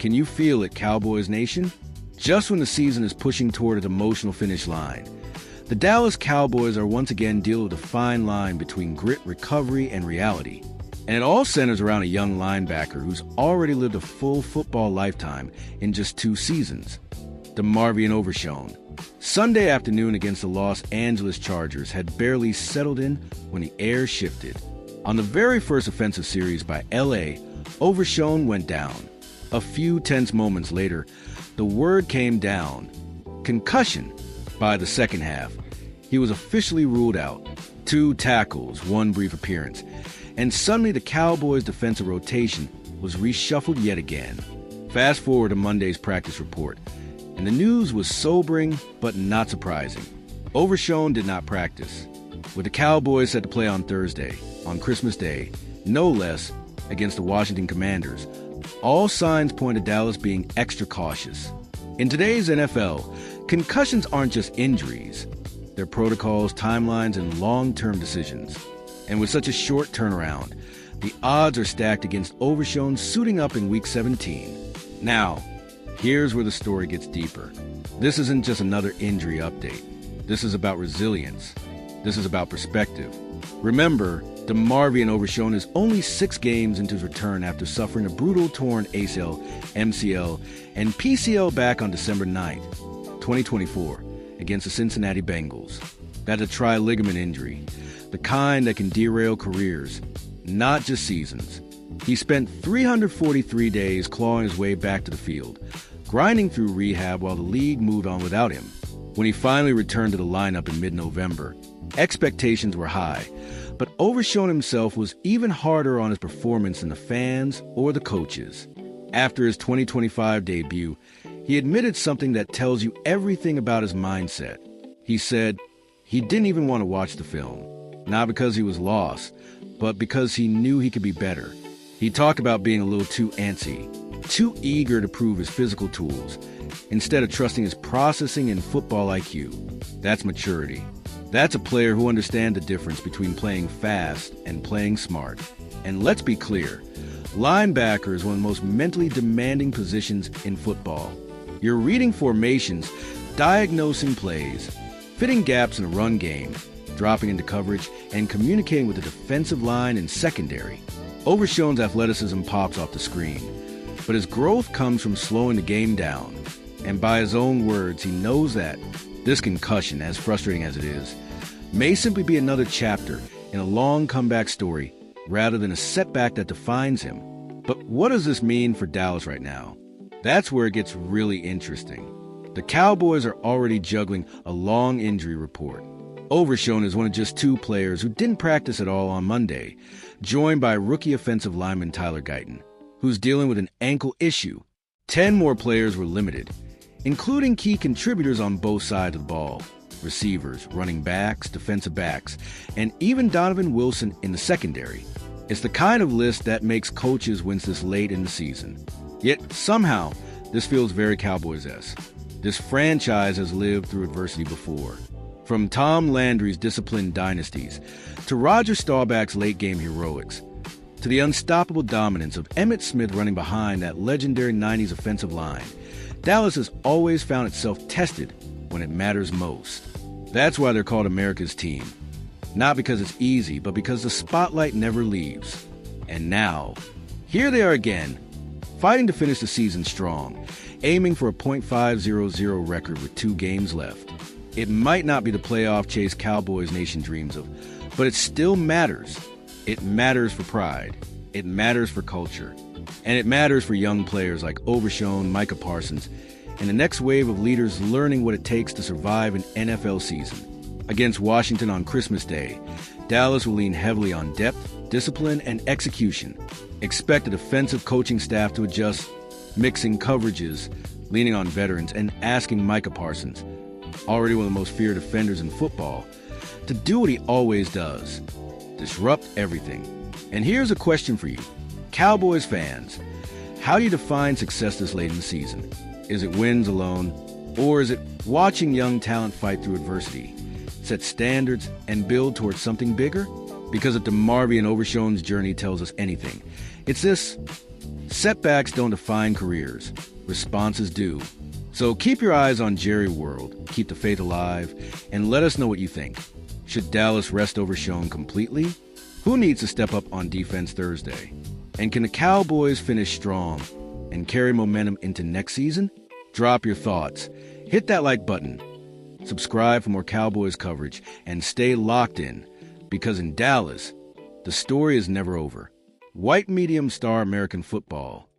Can you feel it, Cowboys Nation? Just when the season is pushing toward an emotional finish line, the Dallas Cowboys are once again dealing with a fine line between grit, recovery, and reality. And it all centers around a young linebacker who's already lived a full football lifetime in just 2 seasons, Overshon. Sunday afternoon against the Los Angeles Chargers had barely settled in when the air shifted. On the very first offensive series by LA, Overshon went down. A few tense moments later, the word came down. Concussion. By the second half, he was officially ruled out. 2 tackles, 1 brief appearance. And suddenly the Cowboys' defensive rotation was reshuffled yet again. Fast forward to Monday's practice report, and the news was sobering but not surprising. Overshon did not practice, with the Cowboys set to play on Thursday, on Christmas Day, no less, against the Washington Commanders. All signs point to Dallas being extra cautious. In today's NFL, concussions aren't just injuries. They're protocols, timelines, and long-term decisions. And with such a short turnaround, the odds are stacked against Overshon suiting up in Week 17. Now, here's where the story gets deeper. This isn't just another injury update. This is about resilience. This is about perspective. Remember, Overshon is only 6 games into his return after suffering a brutal torn ACL, MCL, and PCL back on December 9th, 2024, against the Cincinnati Bengals. That's a tri-ligament injury, the kind that can derail careers, not just seasons. He spent 343 days clawing his way back to the field, grinding through rehab while the league moved on without him. When he finally returned to the lineup in mid-November, expectations were high, but Overshon himself was even harder on his performance than the fans or the coaches. After his 2025 debut, he admitted something that tells you everything about his mindset. He said he didn't even want to watch the film, not because he was lost, but because he knew he could be better. He talked about being a little too antsy, too eager to prove his physical tools, instead of trusting his processing and football IQ. That's maturity. That's a player who understands the difference between playing fast and playing smart. And let's be clear, linebacker is one of the most mentally demanding positions in football. You're reading formations, diagnosing plays, fitting gaps in a run game, dropping into coverage, and communicating with the defensive line and secondary. Overshon's athleticism pops off the screen, but his growth comes from slowing the game down. And by his own words, he knows that this concussion, as frustrating as it is, may simply be another chapter in a long comeback story rather than a setback that defines him. But what does this mean for Dallas right now? That's where it gets really interesting. The Cowboys are already juggling a long injury report. Overshon is one of just 2 players who didn't practice at all on Monday, joined by rookie offensive lineman Tyler Guyton, who's dealing with an ankle issue. 10 more players were limited, including key contributors on both sides of the ball, receivers, running backs, defensive backs, and even Donovan Wilson in the secondary. It's the kind of list that makes coaches wince this late in the season. Yet, somehow, this feels very Cowboys-esque. This franchise has lived through adversity before. From Tom Landry's disciplined dynasties, to Roger Staubach's late-game heroics, to the unstoppable dominance of Emmitt Smith running behind that legendary 90s offensive line, Dallas has always found itself tested when it matters most. That's why they're called America's team. Not because it's easy, but because the spotlight never leaves. And now, here they are again, fighting to finish the season strong, aiming for a .500 record with 2 games left. It might not be the playoff chase Cowboys Nation dreams of, but it still matters. It matters for pride. It matters for culture. And it matters for young players like Overshon, Micah Parsons, and the next wave of leaders learning what it takes to survive an NFL season. Against Washington on Christmas Day, Dallas will lean heavily on depth, discipline, and execution. Expect a defensive coaching staff to adjust, mixing coverages, leaning on veterans, and asking Micah Parsons, already one of the most feared defenders in football, to do what he always does: disrupt everything. And here's a question for you, Cowboys fans. How do you define success this late in the season? Is it wins alone, or is it watching young talent fight through adversity, set standards, and build towards something bigger? Because if Overshon's journey tells us anything, it's this: Setbacks don't define careers. Responses do. So keep your eyes on Jerry World, keep the faith alive, and let us know what you think. Should Dallas rest Overshon completely? Who needs to step up on defense Thursday? And can the Cowboys finish strong and carry momentum into next season? Drop your thoughts. Hit that like button. Subscribe for more Cowboys coverage and stay locked in, because in Dallas, the story is never over. White medium star American football